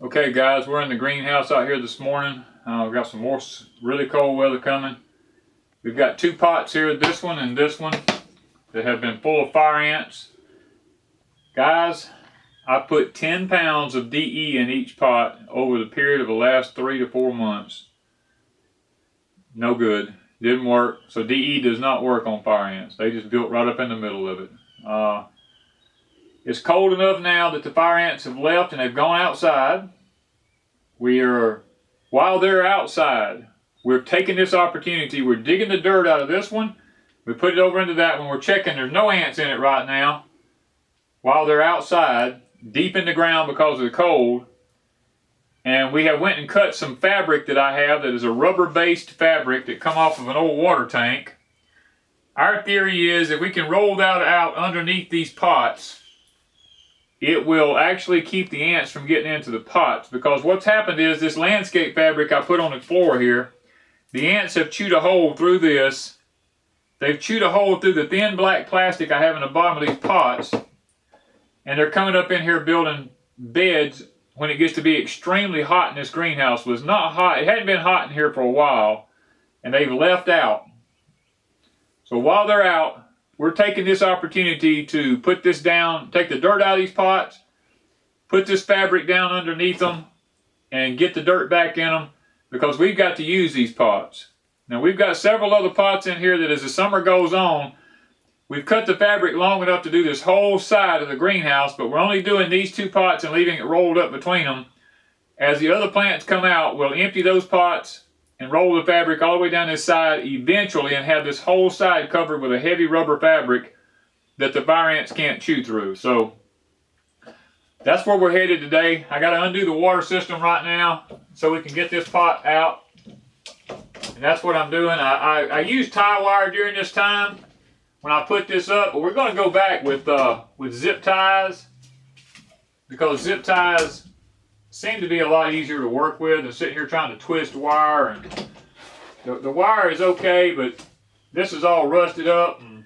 Okay guys, we're in the greenhouse out here this morning. We've got some more really cold weather coming. We've got two pots here, this one and this one, that have been full of fire ants. Guys, I put 10 pounds of DE in each pot over the period of the last 3 to 4 months. No good. Didn't work. So DE does not work on fire ants. They just built right up in the middle of it. It's cold enough now that the fire ants have left and they've gone outside. While they're outside, we're taking this opportunity. We're digging the dirt out of this one. We put it over into that one. We're checking there's no ants in it right now. While they're outside, deep in the ground because of the cold. And we have went and cut some fabric that I have that is a rubber-based fabric that come off of an old water tank. Our theory is if we can roll that out underneath these pots, it will actually keep the ants from getting into the pots, because what's happened is this landscape fabric I put on the floor here, the ants have chewed a hole through this. They've chewed a hole through the thin black plastic I have in the bottom of these pots, and they're coming up in here building beds when it gets to be extremely hot in this greenhouse. It was not hot. It hadn't been hot in here for a while, and they've left out. So while they're out, we're taking this opportunity to put this down, take the dirt out of these pots, put this fabric down underneath them, and get the dirt back in them, because we've got to use these pots. Now we've got several other pots in here that as the summer goes on, we've cut the fabric long enough to do this whole side of the greenhouse, but we're only doing these two pots and leaving it rolled up between them. As the other plants come out, we'll empty those pots and roll the fabric all the way down this side eventually, and have this whole side covered with a heavy rubber fabric that the fire ants can't chew through. So that's where we're headed today. I got to undo the water system right now so we can get this pot out, and that's what I'm doing. I used tie wire during this time when I put this up, but we're going to go back with zip ties, because zip ties seem to be a lot easier to work with than sitting here trying to twist wire. And the wire is okay, but this is all rusted up, and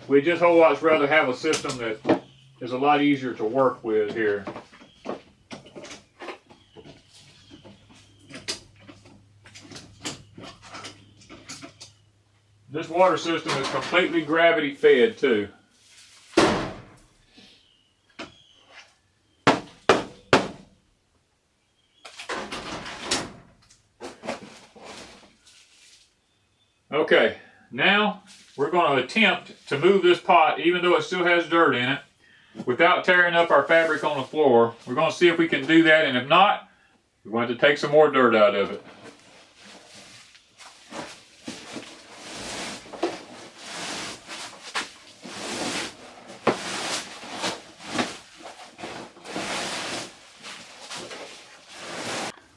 we just whole lot rather have a system that is a lot easier to work with here. This water system is completely gravity fed too. Okay, now we're going to attempt to move this pot, even though it still has dirt in it, without tearing up our fabric on the floor. We're going to see if we can do that, and if not, we're going to take some more dirt out of it.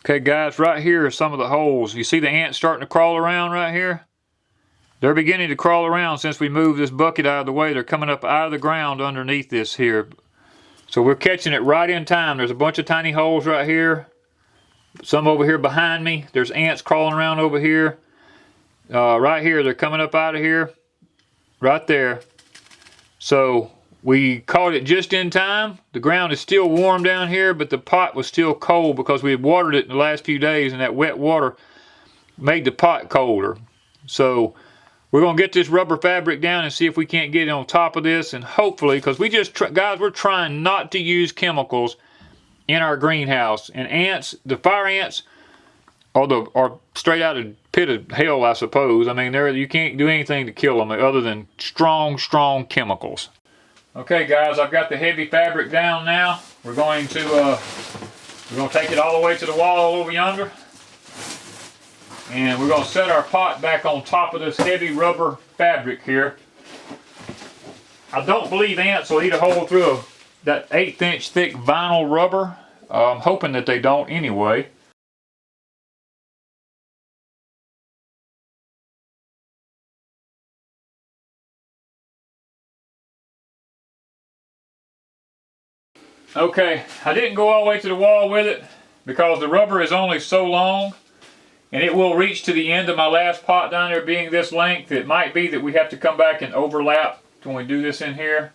Okay guys, right here are some of the holes. You see the ants starting to crawl around right here? They're beginning to crawl around since we moved this bucket out of the way. They're coming up out of the ground underneath this here. So we're catching it right in time. There's a bunch of tiny holes right here. Some over here behind me. There's ants crawling around over here. Right here, they're coming up out of here. Right there. So we caught it just in time. The ground is still warm down here, but the pot was still cold because we had watered it in the last few days, and that wet water made the pot colder. So we're going to get this rubber fabric down and see if we can't get it on top of this, and hopefully, because we just, guys, we're trying not to use chemicals in our greenhouse. And ants, the fire ants, are straight out of the pit of hell, I suppose. I mean, you can't do anything to kill them other than strong, strong chemicals. Okay guys, I've got the heavy fabric down now. We're going to take it all the way to the wall over yonder. And we're going to set our pot back on top of this heavy rubber fabric here. I don't believe ants will eat a hole through that 1/8 inch thick vinyl rubber. I'm hoping that they don't anyway. Okay, I didn't go all the way to the wall with it because the rubber is only so long, and it will reach to the end of my last pot down there being this length. It might be that we have to come back and overlap when we do this in here.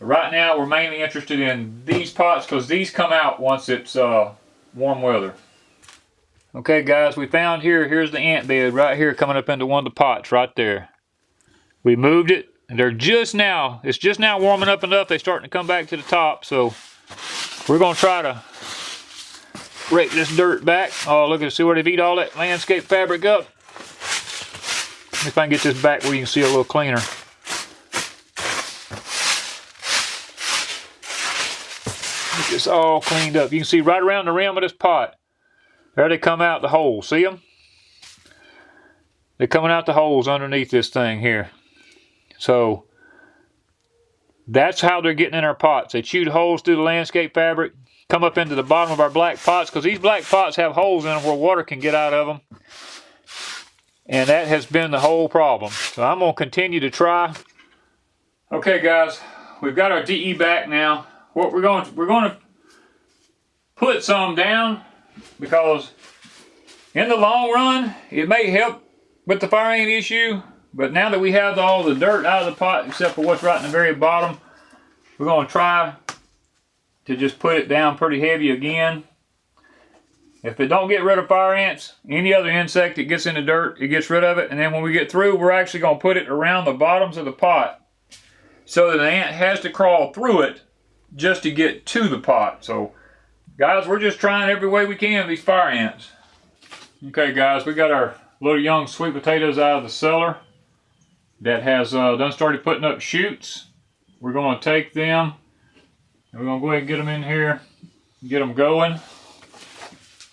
Right now we're mainly interested in these pots because these come out once it's warm weather. Okay guys, we found here's the ant bed right here coming up into one of the pots right there. We moved it, and it's just now warming up enough, they're starting to come back to the top, so we're gonna try to rake this dirt back. Oh, look at see where they've eat all that landscape fabric up. If I can get this back where you can see it a little cleaner. Get this all cleaned up. You can see right around the rim of this pot. There they come out the holes. See them? They're coming out the holes underneath this thing here. So that's how they're getting in our pots. They chewed holes through the landscape fabric, come up into the bottom of our black pots, because these black pots have holes in them where water can get out of them. And that has been the whole problem. So I'm going to continue to try. Okay guys, we've got our DE back now. What we're going to put some down, because in the long run it may help with the fire ant issue, but now that we have all the dirt out of the pot except for what's right in the very bottom, we're going to try to just put it down pretty heavy again. If it don't get rid of fire ants, any other insect that gets in the dirt, it gets rid of it. And then when we get through, we're actually going to put it around the bottoms of the pot so that the ant has to crawl through it just to get to the pot. So guys, we're just trying every way we can with these fire ants. Okay guys, we got our little young sweet potatoes out of the cellar that has done started putting up shoots. We're going to take them and we're going to go ahead and get them in here and get them going.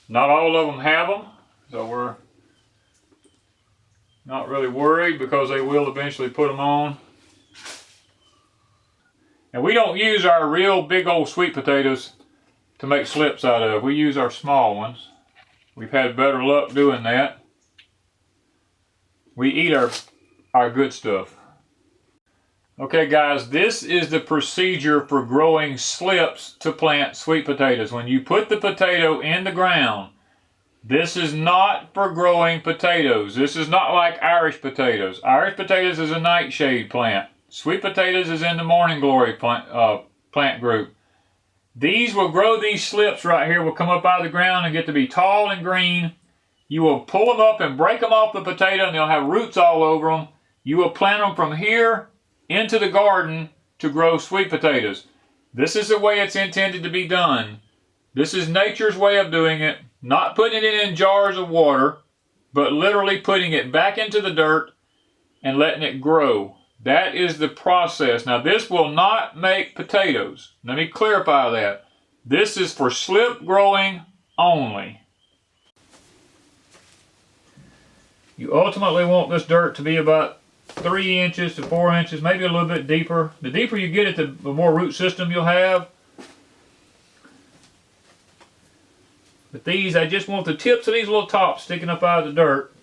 Not all of them have them, so we're not really worried because they will eventually put them on. And we don't use our real big old sweet potatoes to make slips out of. We use our small ones. We've had better luck doing that. We eat our good stuff. Okay guys, this is the procedure for growing slips to plant sweet potatoes. When you put the potato in the ground, this is not for growing potatoes. This is not like Irish potatoes. Irish potatoes is a nightshade plant. Sweet potatoes is in the morning glory plant group. These will grow, these slips right here will come up out of the ground and get to be tall and green. You will pull them up and break them off the potato and they'll have roots all over them. You will plant them from here into the garden to grow sweet potatoes. This is the way it's intended to be done. This is nature's way of doing it. Not putting it in jars of water, but literally putting it back into the dirt and letting it grow. That is the process. Now this will not make potatoes. Let me clarify that. This is for slip growing only. You ultimately want this dirt to be about 3 inches to 4 inches, maybe a little bit deeper. The deeper you get it, the more root system you'll have. But these, I just want the tips of these little tops sticking up out of the dirt.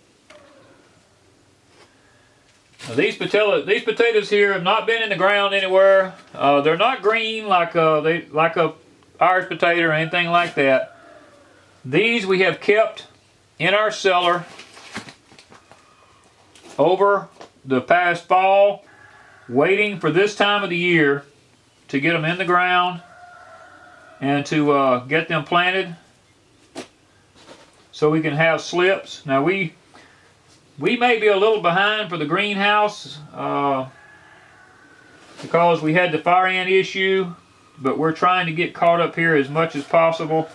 Now these potatoes here have not been in the ground anywhere. They're not green like a Irish potato or anything like that. These we have kept in our cellar over the past fall, waiting for this time of the year to get them in the ground and to get them planted so we can have slips. Now we may be a little behind for the greenhouse because we had the fire ant issue, but we're trying to get caught up here as much as possible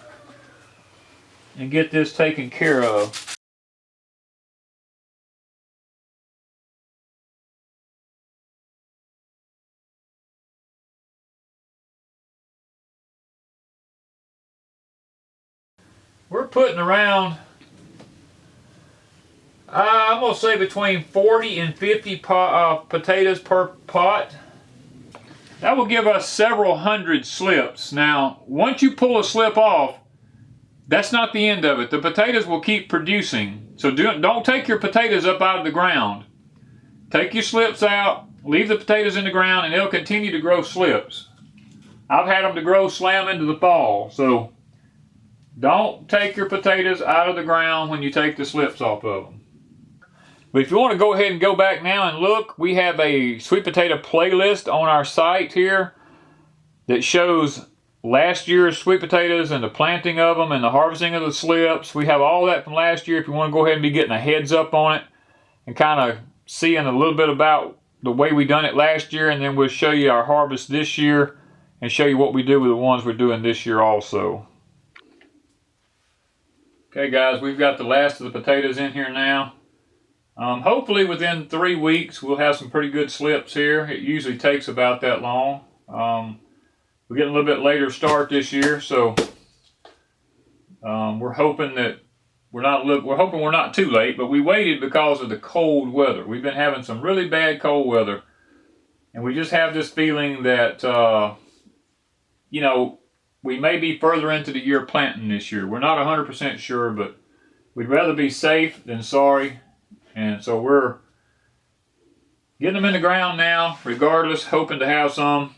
and get this taken care of. We're putting around, I'm going to say between 40 and 50 potatoes per pot. That will give us several hundred slips. Now, once you pull a slip off, that's not the end of it. The potatoes will keep producing. So don't take your potatoes up out of the ground. Take your slips out, leave the potatoes in the ground, and they'll continue to grow slips. I've had them to grow slam into the fall. So don't take your potatoes out of the ground when you take the slips off of them. But if you want to go ahead and go back now and look, we have a sweet potato playlist on our site here. that shows last year's sweet potatoes and the planting of them and the harvesting of the slips. We have all that from last year if you want to go ahead and be getting a heads up on it and kind of seeing a little bit about the way we done it last year, and then we'll show you our harvest this year and show you what we do with the ones we're doing this year also. Okay guys, we've got the last of the potatoes in here now. Hopefully within 3 weeks we'll have some pretty good slips here. It usually takes about that long. We're getting a little bit later start this year, so we're hoping that we're not too late, but we waited because of the cold weather. We've been having some really bad cold weather, and we just have this feeling that you know, we may be further into the year planting this year. We're not 100% sure, but we'd rather be safe than sorry, and so we're getting them in the ground now regardless, hoping to have some.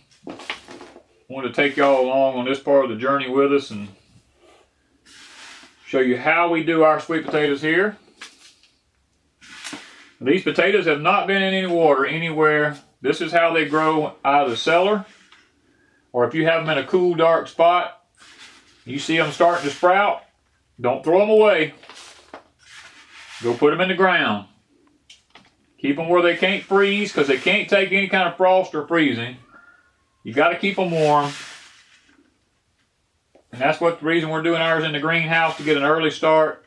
Want to take y'all along on this part of the journey with us and show you how we do our sweet potatoes here. These potatoes have not been in any water anywhere. This is how they grow out of the cellar, or if you have them in a cool, dark spot, you see them starting to sprout, don't throw them away. Go put them in the ground. Keep them where they can't freeze, because they can't take any kind of frost or freezing. You got to keep them warm. And that's what the reason we're doing ours in the greenhouse, to get an early start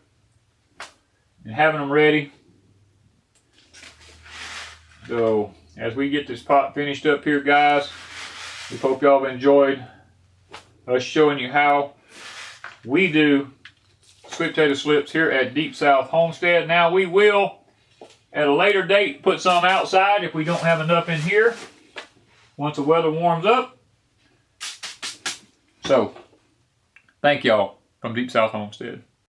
and having them ready. So as we get this pot finished up here, guys, we hope y'all have enjoyed us showing you how we do sweet potato slips here at Deep South Homestead. Now we will, at a later date, put some outside if we don't have enough in here once the weather warms up. So, thank y'all from Deep South Homestead.